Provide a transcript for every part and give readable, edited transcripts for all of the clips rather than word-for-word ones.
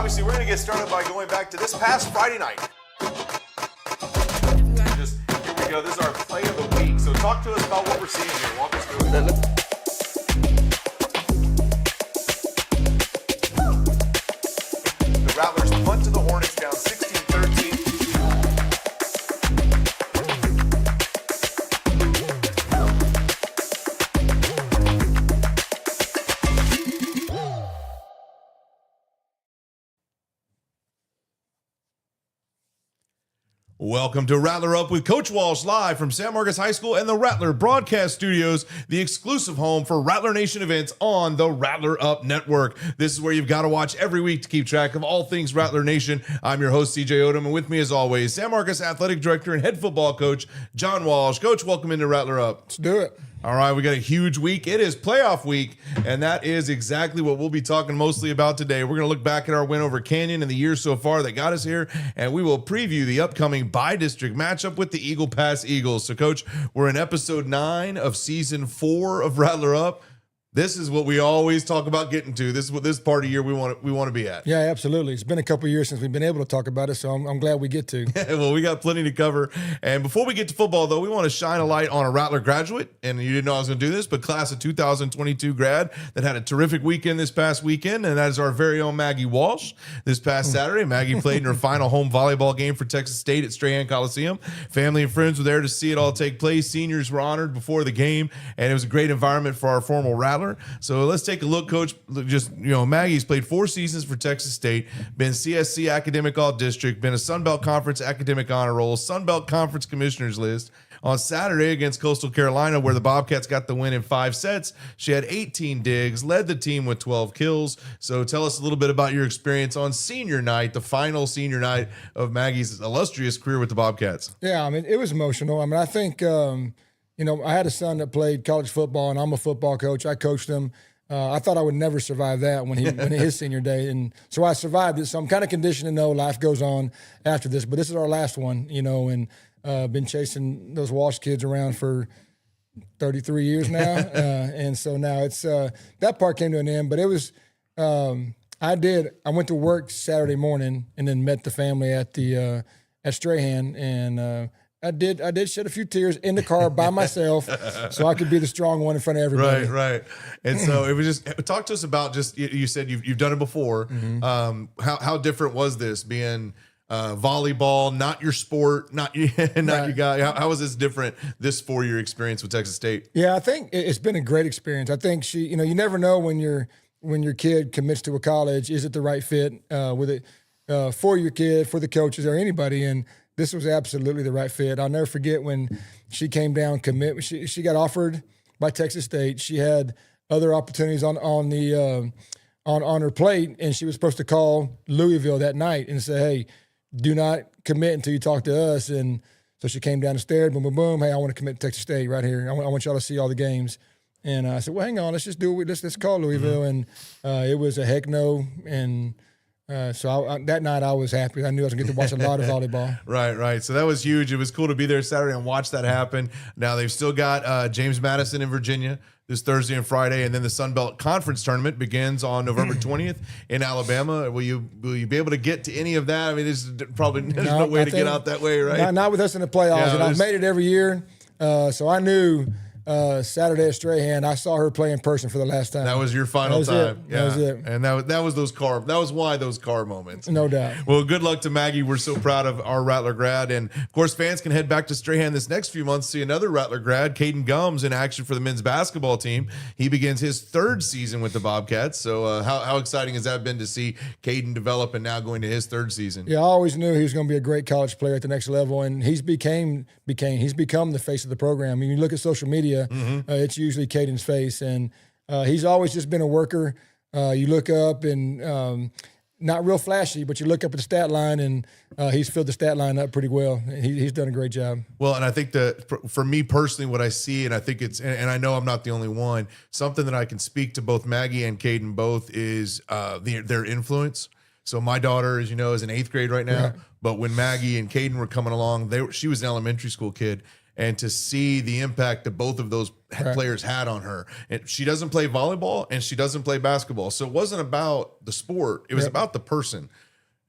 Obviously, we're going to get started by going back to this past Friday night. Here we go. This is our play of the week. So talk to us about what we're seeing here. Walk us through it. The Rattlers punt to the Hornets down 16-13. Welcome to Rattler Up with Coach Walsh, live from San Marcos High School and the Rattler Broadcast Studios, the exclusive home for Rattler Nation events on the Rattler Up Network. This is where you've got to watch every week to keep track of all things Rattler Nation. I'm your host, CJ Odom, and with me as always, San Marcos Athletic Director and Head Football Coach, John Walsh. Coach, welcome into Rattler Up. Let's do it. All right, we got a huge week. It is playoff week, and that is exactly what we'll be talking mostly about today. We're going to look back at our win over Canyon and the year so far that got us here, and we will preview the upcoming bi-district matchup with the Eagle Pass Eagles. So, Coach, we're in episode 9 of season 4 of Rattler Up. This is what we always talk about getting to. This is what this part of year we want to be at. Yeah, absolutely. It's been a couple of years since we've been able to talk about it, so I'm glad we get to. Well, we got plenty to cover. And before we get to football, though, we want to shine a light on a Rattler graduate. And you didn't know I was going to do this, but class of 2022 grad that had a terrific weekend this past weekend, and that is our very own Maggie Walsh. This past Saturday, Maggie played in her final home volleyball game for Texas State at Strahan Coliseum. Family and friends were there to see it all take place. Seniors were honored before the game, and it was a great environment for our formal Rattler. So let's take a look, Coach. Just, Maggie's played 4 seasons for Texas State, been CSC Academic All-District, been a Sun Belt Conference Academic Honor Roll, Sun Belt Conference Commissioners List. On Saturday against Coastal Carolina, where the Bobcats got the win in 5 sets, she had 18 digs, led the team with 12 kills. So tell us a little bit about your experience on senior night, the final senior night of Maggie's illustrious career with the Bobcats. Yeah, it was emotional. I think, I had a son that played college football, and I'm a football coach. I coached him. I thought I would never survive that when his senior day, and so I survived it. So I'm kind of conditioned to know life goes on after this. But this is our last one, and been chasing those Walsh kids around for 33 years now, and so now it's that part came to an end. But it was I went to work Saturday morning and then met the family at Strahan, and I did shed a few tears in the car by myself so I could be the strong one in front of everybody. Right. And so it was just, talk to us about just, you said you've done it before. Mm-hmm. How different was this being volleyball, not your sport, not your guy? How was this different, this 4-year experience with Texas State? Yeah, I think it's been a great experience. I think you never know when your kid commits to a college, is it the right fit with it for your kid, for the coaches, or anybody? And this was absolutely the right fit. I'll never forget when she came down, commit. She got offered by Texas State. She had other opportunities on her plate, and she was supposed to call Louisville that night and say, "Hey, do not commit until you talk to us." And so she came down the stairs, boom, boom, boom. "Hey, I want to commit to Texas State right here. I want y'all to see all the games." And I said, "Well, hang on, let's just do it. Let's call Louisville." And it was a heck no. And so that night I was happy. I knew I was going to get to watch a lot of volleyball. Right. So that was huge. It was cool to be there Saturday and watch that happen. Now they've still got James Madison in Virginia this Thursday and Friday, and then the Sun Belt Conference Tournament begins on November 20th in Alabama. Will you be able to get to any of that? There's no way to get out that way, right? Not with us in the playoffs. Yeah, and I've made it every year, so I knew Saturday at Strahan, I saw her play in person for the last time. That was your final time. Yeah. That was it. And that was why those car moments. No doubt. Well, good luck to Maggie. We're so proud of our Rattler grad. And of course, fans can head back to Strahan this next few months to see another Rattler grad, Caden Gums, in action for the men's basketball team. He begins his 3rd season with the Bobcats. So how exciting has that been to see Caden develop and now going to his 3rd season? Yeah, I always knew he was going to be a great college player at the next level, and he's become the face of the program. You look at social media, it's usually Caden's face, and he's always just been a worker. You look up and not real flashy, but you look up at the stat line, and he's filled the stat line up pretty well. He's done a great job. Well, and I think that for me personally, what I see, and I think and I know I'm not the only one, something that I can speak to both Maggie and Caden both is their influence. So my daughter, as you know, is in 8th grade right now. Yeah. But when Maggie and Caden were coming along, she was an elementary school kid. and to see the impact that both of those players had on her. And she doesn't play volleyball and she doesn't play basketball. So it wasn't about the sport. It was about the person.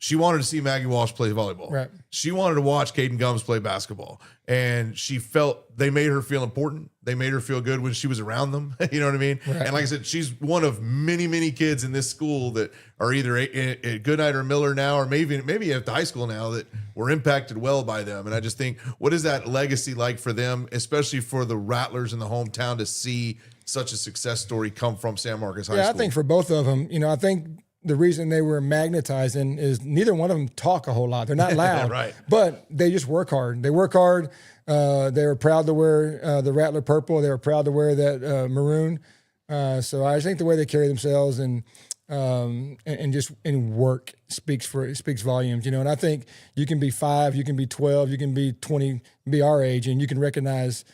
She wanted to see Maggie Walsh play volleyball. Right. She wanted to watch Caden Gums play basketball. And she felt they made her feel important. They made her feel good when she was around them. You know what I mean? Right. And like I said, she's one of many, many kids in this school that are either at Goodnight or Miller now, or maybe at the high school now, that were impacted well by them. And I just think, what is that legacy like for them, especially for the Rattlers in the hometown, to see such a success story come from San Marcos High School? Yeah, I think for both of them, I think the reason they were magnetizing is neither one of them talk a whole lot. They're not loud, right? But they just work hard. They work hard. They were proud to wear the Rattler purple. They were proud to wear that maroon. So I think the way they carry themselves and just in work speaks volumes. And I think you can be 5, you can be 12, you can be 20, be our age, and you can recognize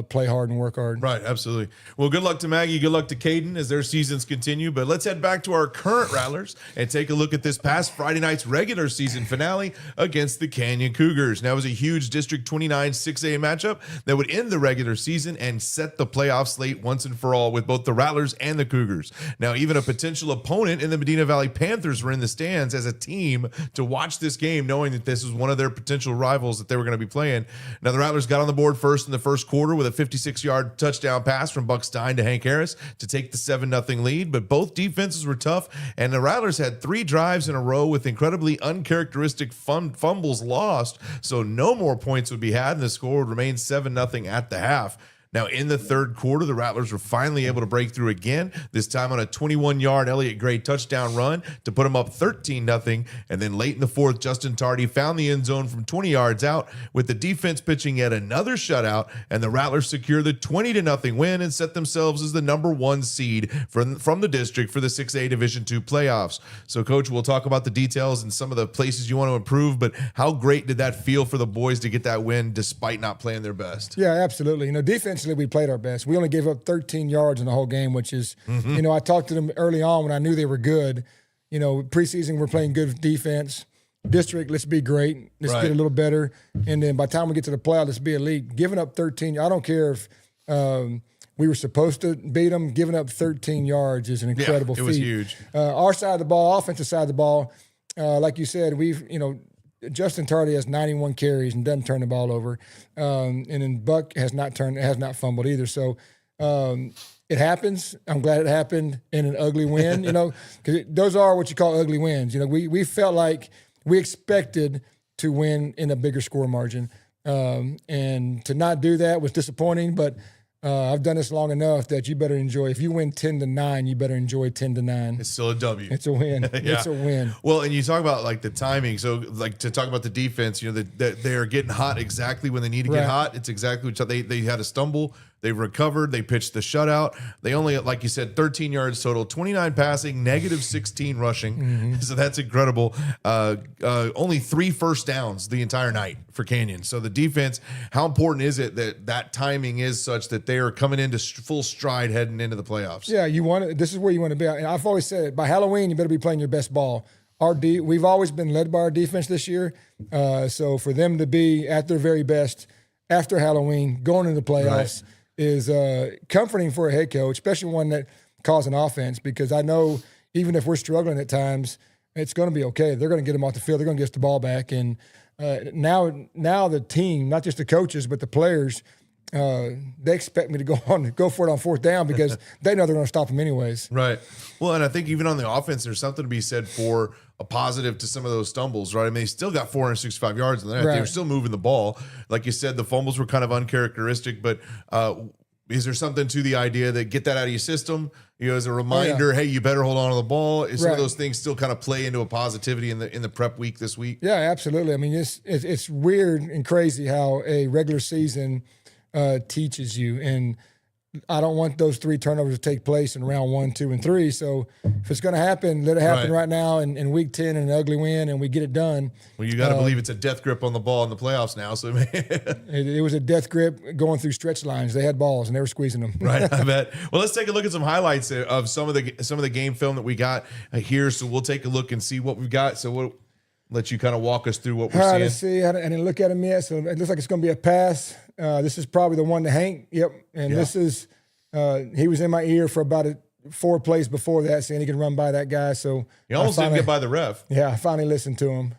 play hard and work hard. Right, absolutely. Well, good luck to Maggie. Good luck to Caden as their seasons continue. But let's head back to our current Rattlers and take a look at this past Friday night's regular season finale against the Canyon Cougars. Now, it was a huge District 29 6A matchup that would end the regular season and set the playoff slate once and for all with both the Rattlers and the Cougars. Now, even a potential opponent in the Medina Valley Panthers were in the stands as a team to watch this game, knowing that this was one of their potential rivals that they were going to be playing. Now, the Rattlers got on the board first in the first quarter with a 56-yard touchdown pass from Buck Stein to Hank Harris to take the 7-0 lead, but both defenses were tough, and the Rattlers had 3 drives in a row with incredibly uncharacteristic fumbles lost, so no more points would be had, and the score would remain 7-0 at the half. Now, in the third quarter, the Rattlers were finally able to break through again, this time on a 21-yard Elliott Gray touchdown run to put them up 13-0. And then late in the fourth, Justin Tardy found the end zone from 20 yards out with the defense pitching yet another shutout, and the Rattlers secure the 20-0 win and set themselves as the number 1 seed from the district for the 6A Division II playoffs. So, Coach, we'll talk about the details and some of the places you want to improve, but how great did that feel for the boys to get that win despite not playing their best? Yeah, absolutely. Defensively, we played our best. We only gave up 13 yards in the whole game, which is, I talked to them early on when I knew they were good. Preseason, we're playing good defense. District, let's be great. Let's get a little better. And then by the time we get to the playoff, let's be elite. Giving up 13, I don't care if we were supposed to beat them. Giving up 13 yards is an incredible feat. It was huge. Our side of the ball, offensive side of the ball, like you said, Justin Tardy has 91 carries and doesn't turn the ball over, and then Buck has not fumbled either. So it happens. I'm glad it happened in an ugly win. Because those are what you call ugly wins. We felt like we expected to win in a bigger score margin, and to not do that was disappointing. But I've done this long enough that you better enjoy. If you win 10-9, you better enjoy 10-9. It's still a W. It's a win. Yeah. It's a win. Well, and you talk about like the timing. So, like to talk about the defense, that they are getting hot exactly when they need to get hot. It's exactly what they had a stumble. They recovered. They pitched the shutout. They only, like you said, 13 yards total, 29 passing, -16 rushing. So that's incredible. Only 3 first downs the entire night for Canyon. So the defense, how important is it that timing is such that they are coming into full stride heading into the playoffs? Yeah, this is where you want to be. And I've always said, by Halloween, you better be playing your best ball. We've always been led by our defense this year. So for them to be at their very best after Halloween, going into the playoffs, is comforting for a head coach, especially one that calls an offense, because I know even if we're struggling at times, it's going to be okay. They're going to get them off the field. They're going to get us the ball back. And now the team, not just the coaches, but the players, they expect me to go for it on 4th down because they know they're going to stop them anyways. Right. Well, and I think even on the offense, there's something to be said for a positive to some of those stumbles, right? I mean, they still got 465 yards in the net. They were still moving the ball. Like you said, the fumbles were kind of uncharacteristic, but is there something to the idea that get that out of your system, as a reminder, hey, you better hold on to the ball? Is some of those things still kind of play into a positivity in the prep week this week? Yeah, absolutely. I mean, it's weird and crazy how a regular season teaches you. And I don't want those 3 turnovers to take place in round 1, 2, and 3. So if it's going to happen, let it happen right now in week 10 in an ugly win, and we get it done. Well, you got to believe it's a death grip on the ball in the playoffs now. So it was a death grip going through stretch lines. They had balls and they were squeezing them. Right, I bet. Well, let's take a look at some highlights of some of the game film that we got here. So we'll take a look and see what we've got. So let you kind of walk us through what we're Let's seeing. see. I didn't look at him yet, so it looks like it's going to be a pass. This is probably the one to Hank. Yep. And this is he was in my ear for about 4 plays before that, saying he can run by that guy. So You almost didn't get by the ref. Yeah, I finally listened to him.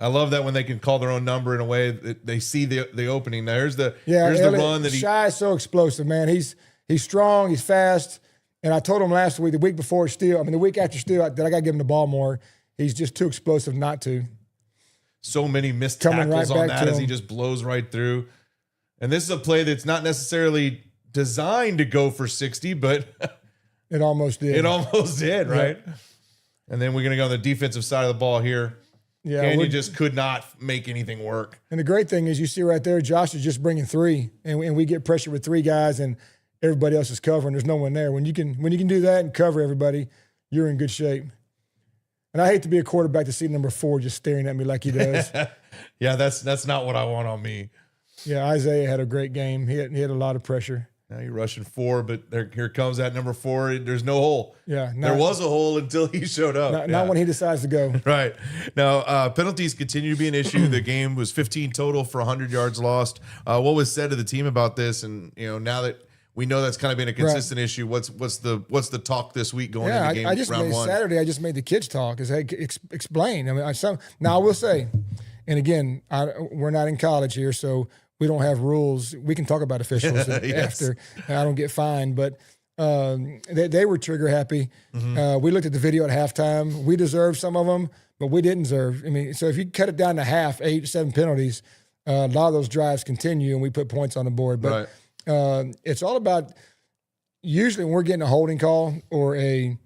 I love that when they can call their own number in a way that they see the opening. Now here's the Elliott, run that he. Shy is so explosive, man. He's strong, he's fast. And I told him last week, the week before the week after Steele, that I got to give him the ball more. He's just too explosive not to. So many missed Coming tackles right on back that to as he him. just blows right through. And this is a play that's not necessarily designed to go for 60, but It almost did. it almost did, right? And then we're going to go on the defensive side of the ball here. Yeah, And you just could not make anything work. And the great thing is, you see right there, Josh is just bringing 3, and we get pressure with 3 guys, and everybody else is covering. There's no one there. When you can do that and cover everybody, you're in good shape. And I hate to be a quarterback to see number 4 just staring at me like he does. Yeah, that's not what I want on me. Yeah, Isaiah had a great game. He had a lot of pressure. Now you're rushing 4, but here comes that number 4. There's no hole. Yeah, there was a hole until he showed up. Not when he decides to go. Right. Now, penalties continue to be an issue. The game was 15 total for 100 yards lost. What was said to the team about this? And now that we know that's kind of been a consistent issue, what's the talk this week going into game I just round made 1? Saturday. I just made the kids talk. Hey, explain. I mean, now I will say, and again, we're not in college here, so we don't have rules. We can talk about officials after, and I don't get fined. But they were trigger happy. We looked at the video at halftime. We deserved some of them, but we didn't deserve. I mean, so if you cut it down to half, 8, 7 penalties, a lot of those drives continue, and we put points on the board. But it's all about, usually when we're getting a holding call or a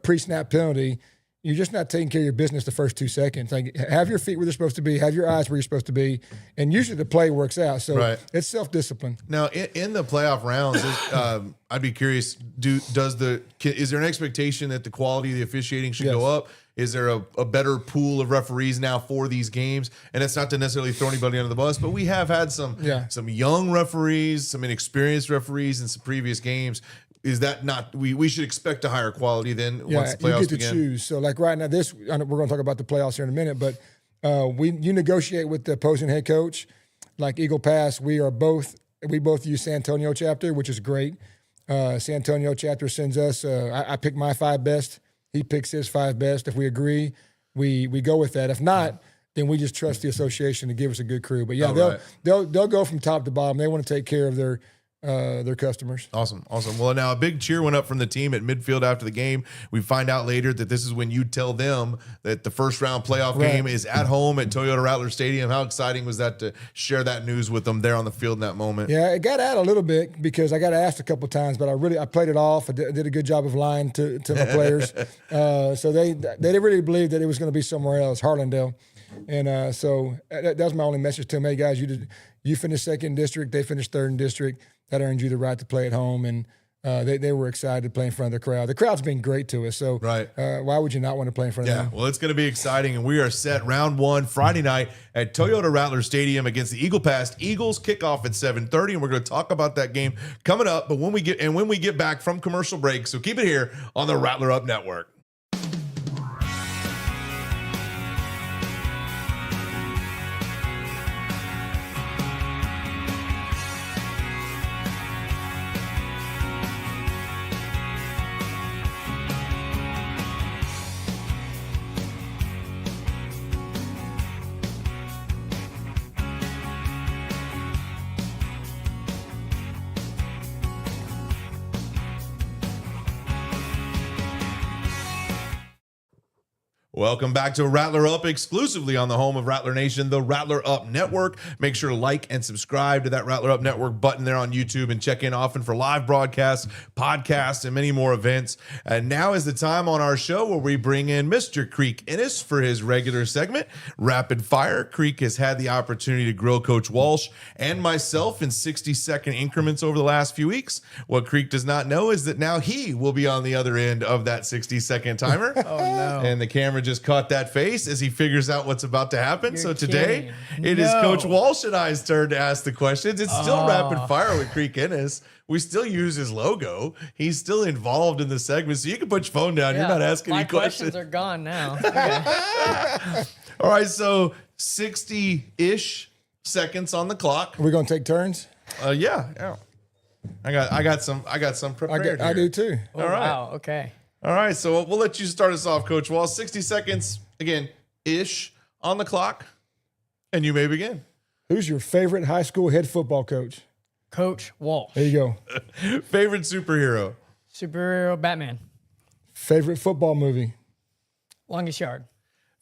pre-snap penalty, you're just not taking care of your business the first 2 seconds. Like, have your feet where they're supposed to be, have your eyes where you're supposed to be, and usually the play works out. So it's self-discipline. Now, in the playoff rounds, I'd be curious, is there an expectation that the quality of the officiating should go up? Is there a better pool of referees now for these games? And it's not to necessarily throw anybody under the bus, but we have had some young referees, some inexperienced referees in some previous games. Is that not we should expect a higher quality then once the playoffs begin? You get to choose. So like right now, we're going to talk about the playoffs here in a minute, but you negotiate with the opposing head coach. Like Eagle Pass, we both use San Antonio chapter, which is great. San Antonio chapter sends us. I pick my 5 best. He picks his 5 best. If we agree, we go with that. If not, then we just trust the association to give us a good crew. But yeah, they'll go from top to bottom. They want to take care of their customers. Awesome. Well, now a big cheer went up from the team at midfield after the game. We find out later that this is when you tell them that the first round playoff game is at home at Toyota Rattler Stadium. How exciting was that to share that news with them there on the field in that moment? Yeah, it got out a little bit because I got asked a couple of times, but I played it off. I did a good job of lying to my players. So they didn't really believe that it was going to be somewhere else, Harlandale. And so that was my only message to them. Hey, guys, you finished 2nd district, they finished 3rd district. That earned you the right to play at home, and they were excited to play in front of the crowd. The crowd's been great to us, so why would you not want to play in front of them? Well, it's going to be exciting, and we are set round 1 Friday night at Toyota Rattler Stadium against the Eagle Pass Eagles. Kickoff at 7:30, and we're going to talk about that game coming up. But when we get back from commercial break, so keep it here on the RattlerUp Network. Welcome back to Rattler Up, exclusively on the home of Rattler Nation, the Rattler Up Network. Make sure to like and subscribe to that Rattler Up Network button there on YouTube, and check in often for live broadcasts, podcasts, and many more events. And now is the time on our show where we bring in Mr. Creek Innes for his regular segment, Rapid Fire. Creek has had the opportunity to grill Coach Walsh and myself in 60-second increments over the last few weeks. What Creek does not know is that now he will be on the other end of that 60-second timer. Oh, no. And the camera just caught that face as he figures out what's about to happen. You're So today, kidding. it is No. Coach Walsh and I's turn to ask the questions. It's still rapid fire with Creek Ennis. We still use his logo. He's still involved in the segment, so you can put your phone down. Yeah, You're not asking my any questions. are gone now. Okay. All right, so 60-ish seconds on the clock. Are we gonna take turns? Yeah. I got some prepared. I here. do too. Oh, All right. Wow. Okay. All right, so we'll let you start us off, Coach Wall. 60 seconds, again, ish on the clock, and you may begin. Who's your favorite high school head football coach? Coach Walsh. There you go. Favorite superhero? Superhero Batman. Favorite football movie? Longest yard.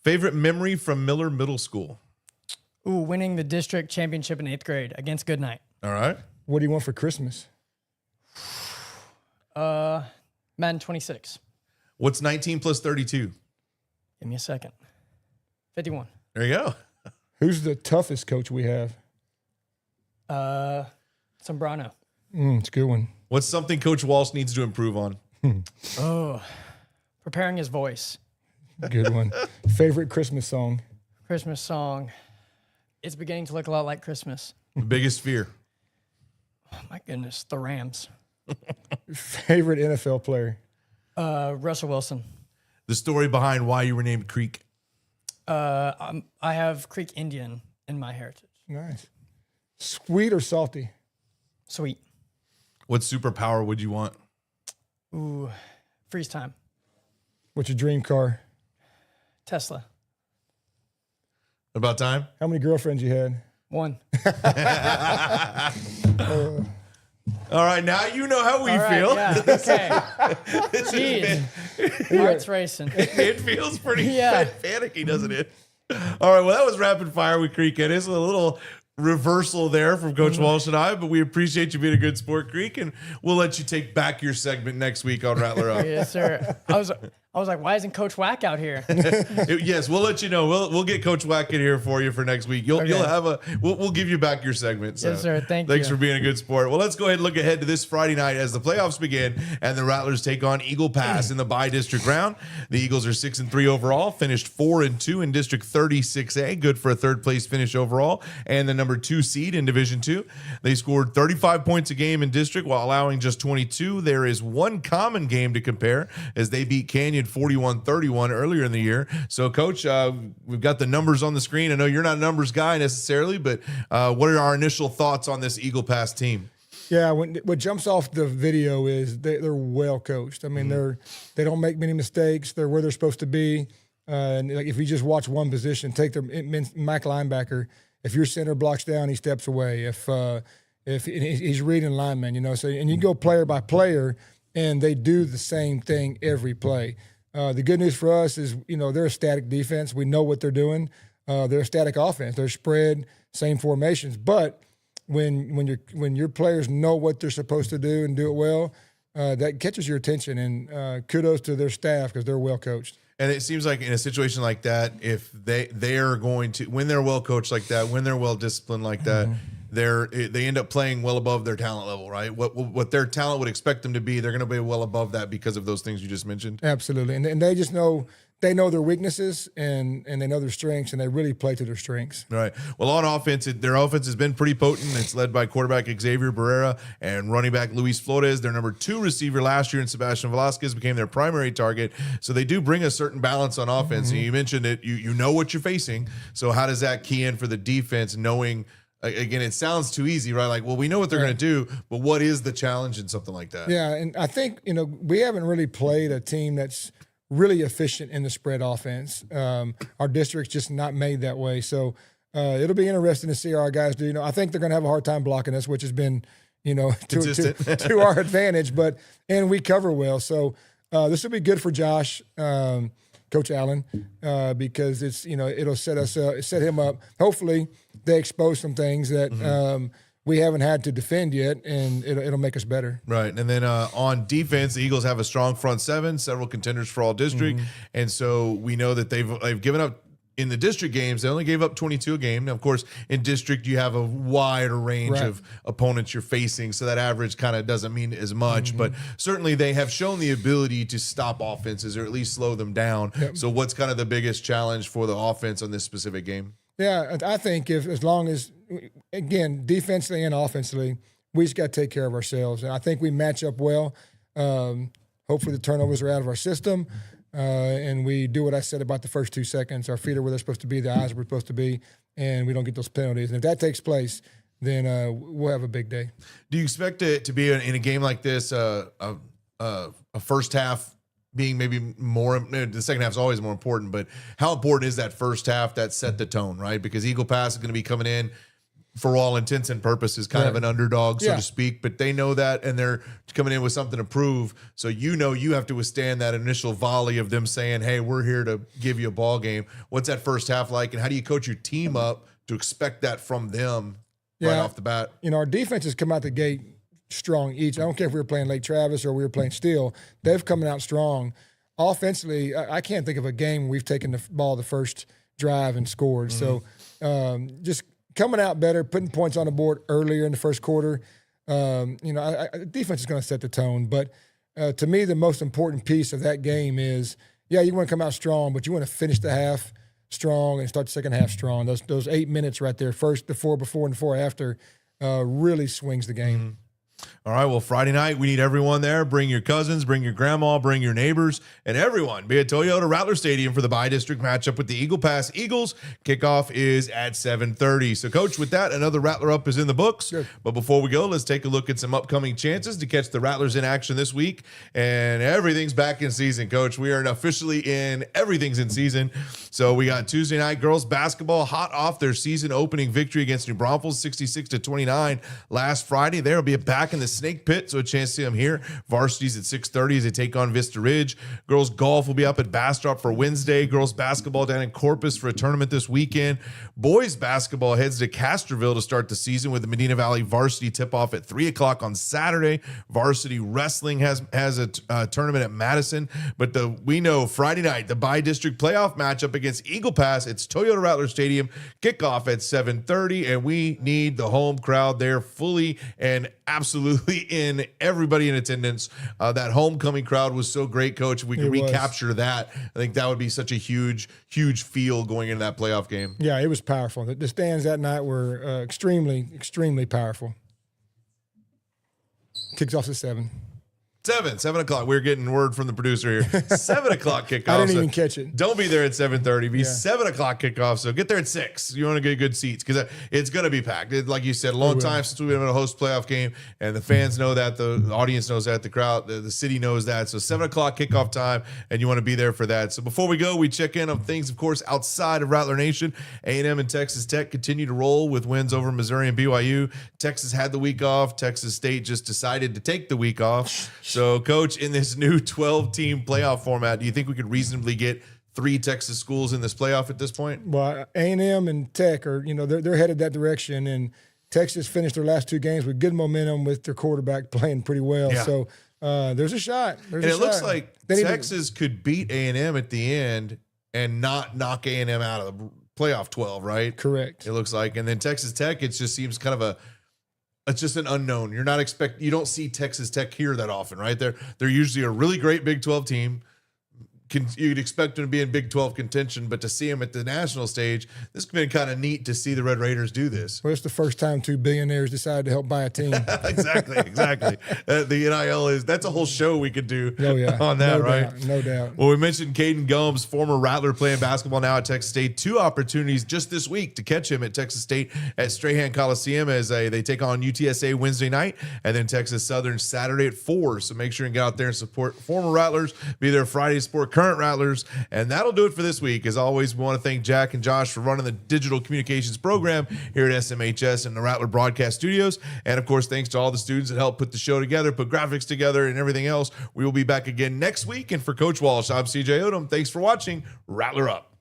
Favorite memory from Miller Middle School? Ooh, winning the district championship in 8th grade against Goodnight. All right. What do you want for Christmas? Madden 26. What's 19 plus 32? Give me a second. 51. There you go. Who's the toughest coach we have? Sombrano. It's a good one. What's something Coach Walsh needs to improve on? Preparing his voice. Good one. Favorite Christmas song? Christmas song. It's beginning to look a lot like Christmas. Biggest fear? Oh my goodness, the Rams. Favorite NFL player? Russell Wilson. The story behind why you were named Creek? I have Creek Indian in my heritage. Nice. Sweet or salty? Sweet. What superpower would you want? Ooh, freeze time. What's your dream car? Tesla. About time? How many girlfriends you had? 1. All right, now you know how we All right, feel. yeah, okay. Jeez. Heart's racing. It feels pretty Yeah. panicky, doesn't it? All right, well, that was rapid fire with Creek. It is a little reversal there from Coach Walsh and I, but we appreciate you being a good sport, Creek, and we'll let you take back your segment next week on Rattler Up. Yes, sir. I was like, why isn't Coach Wack out here? Yes, we'll let you know. We'll get Coach Wack in here for you for next week. You'll have we'll give you back your segment. So Yes, sir. Thanks for being a good sport. Well, let's go ahead and look ahead to this Friday night as the playoffs begin and the Rattlers take on Eagle Pass in the bi-district round. The Eagles are 6-3 overall, finished 4-2 in District 36A, good for a third place finish overall, and the number 2 seed in Division 2. They scored 35 points a game in district while allowing just 22. There is one common game to compare as they beat Canyon 41-31 earlier in the year. So, Coach, we've got the numbers on the screen. I know you're not a numbers guy necessarily, but what are our initial thoughts on this Eagle Pass team? Yeah, what jumps off the video is they're well coached. I mean, they don't make many mistakes. They're where they're supposed to be. And like if you just watch one position, take their Mike linebacker. If your center blocks down, he steps away. If he's reading linemen, so and you go player by player, and they do the same thing every play. The good news for us is, they're a static defense. We know what they're doing. They're a static offense. They're spread, same formations. But when your players know what they're supposed to do and do it well, that catches your attention. And kudos to their staff because they're well coached. And it seems like in a situation like that, if they are going to, when they're well coached like that, when they're well disciplined like that, they end up playing well above their talent level, right? What their talent would expect them to be, they're going to be well above that because of those things you just mentioned. Absolutely, and they just know their weaknesses and they know their strengths, and they really play to their strengths. Right. Well, on offense, their offense has been pretty potent. It's led by quarterback Xavier Barrera and running back Luis Flores. Their number 2 receiver last year in Sebastian Velasquez became their primary target. So they do bring a certain balance on offense. And you mentioned it. You know what you're facing. So how does that key in for the defense, knowing? Again, it sounds too easy, right? Like, well, we know what they're going to do, but what is the challenge in something like that? Yeah, and I think, we haven't really played a team that's really efficient in the spread offense. Our district's just not made that way. So it'll be interesting to see how our guys do. I think they're going to have a hard time blocking us, which has been, to our advantage. And we cover well. So this will be good for Josh. Coach Allen, because it's it'll set him up. Hopefully, they expose some things that we haven't had to defend yet, and it'll make us better. Right, and then on defense, the Eagles have a strong front seven, several contenders for all district, and so we know that they've given up in the district games, they only gave up 22 a game. Now, of course, in district, you have a wider range of opponents you're facing, so that average kind of doesn't mean as much. But certainly they have shown the ability to stop offenses or at least slow them down. So what's kind of the biggest challenge for the offense on this specific game? Yeah, I think as long as, again, defensively and offensively, we just got to take care of ourselves. And I think we match up well. Hopefully the turnovers are out of our system. And we do what I said about the first 2 seconds. Our feet are where they're supposed to be, the eyes are where they're supposed to be, and we don't get those penalties. And if that takes place, then we'll have a big day. Do you expect it to be in a game like this, a first half being maybe more? The second half is always more important, but how important is that first half that set the tone, right? Because Eagle Pass is going to be coming in, for all intents and purposes, kind of an underdog, so to speak, but they know that, and they're coming in with something to prove. So you have to withstand that initial volley of them saying, hey, we're here to give you a ball game. What's that first half like, and how do you coach your team up to expect that from them right off the bat? Our defenses come out the gate strong each. I don't care if we were playing Lake Travis or we were playing Steele. They've coming out strong. Offensively, I can't think of a game where we've taken the ball the first drive and scored. So just coming out better, putting points on the board earlier in the first quarter. Defense is going to set the tone. But to me, the most important piece of that game is, you want to come out strong, but you want to finish the half strong and start the second half strong. Those 8 minutes right there, first, the 4 before and the 4 after, really swings the game. All right, well, Friday night, we need everyone there. Bring your cousins, bring your grandma, bring your neighbors, and everyone. Be at Toyota Rattler Stadium for the bi-district matchup with the Eagle Pass Eagles. Kickoff is at 7:30. So, Coach, with that, another Rattler Up is in the books. Sure. But before we go, let's take a look at some upcoming chances to catch the Rattlers in action this week. And everything's back in season, Coach. We are officially in everything's in season. So, we got Tuesday night girls basketball hot off their season opening victory against New Braunfels, 66-29 last Friday. They'll be back in the Snake Pit, so a chance to see them here. Varsity's at 6:30 as they take on Vista Ridge. Girls golf will be up at Bastrop for Wednesday. Girls basketball down in Corpus for a tournament this weekend. Boys basketball heads to Castroville to start the season with the Medina Valley varsity tip-off at 3 o'clock on Saturday. Varsity wrestling has a tournament at Madison. But we know Friday night, the bi-district playoff matchup against Eagle Pass. It's Toyota Rattler Stadium. Kickoff at 7:30, and we need the home crowd there fully and absolutely in, everybody in attendance. That homecoming crowd was so great, Coach. If we could recapture that, I think that would be such a huge feel going into that playoff game. Yeah, it was powerful. The stands that night were extremely powerful. Kicks off at 7. 7 o'clock. We're getting word from the producer here. 7 o'clock kickoff. I didn't even catch it. Don't be there at 7:30. Be 7 o'clock kickoff. So get there at 6. You want to get good seats because it's going to be packed. Like you said, a long time since we've been able to host playoff game, and the fans know that, the audience knows that, the crowd, the city knows that. So 7 o'clock kickoff time, and you want to be there for that. So before we go, we check in on things, of course, outside of Rattler Nation. A&M and Texas Tech continue to roll with wins over Missouri and BYU. Texas had the week off. Texas State just decided to take the week off. So, Coach, in this new 12-team playoff format, do you think we could reasonably get 3 Texas schools in this playoff at this point? Well, A&M and Tech are, they're headed that direction, and Texas finished their last 2 games with good momentum with their quarterback playing pretty well. Yeah. So there's a shot. It looks like Texas could beat A&M at the end and not knock A&M out of the playoff 12, right? Correct. It looks like. And then Texas Tech, it just seems kind of it's just an unknown. You don't see Texas Tech here that often, right? They're usually a really great Big 12 team. You'd expect them to be in Big 12 contention, but to see them at the national stage, this has been kind of neat to see the Red Raiders do this. Well, it's the first time 2 billionaires decided to help buy a team. Exactly. The NIL that's a whole show we could do on that, right? No doubt. Well, we mentioned Caden Gums, former Rattler playing basketball now at Texas State. 2 opportunities just this week to catch him at Texas State at Strahan Coliseum as they take on UTSA Wednesday night, and then Texas Southern Saturday at 4. So make sure and get out there and support former Rattlers. Be there Friday to support current Rattlers. And that'll do it for this week. As always, we want to thank Jack and Josh for running the digital communications program here at SMHS and the Rattler Broadcast Studios. And of course, thanks to all the students that helped put the show together, put graphics together, and everything else. We will be back again next week. And for Coach Walsh, I'm CJ Odom. Thanks for watching Rattler Up.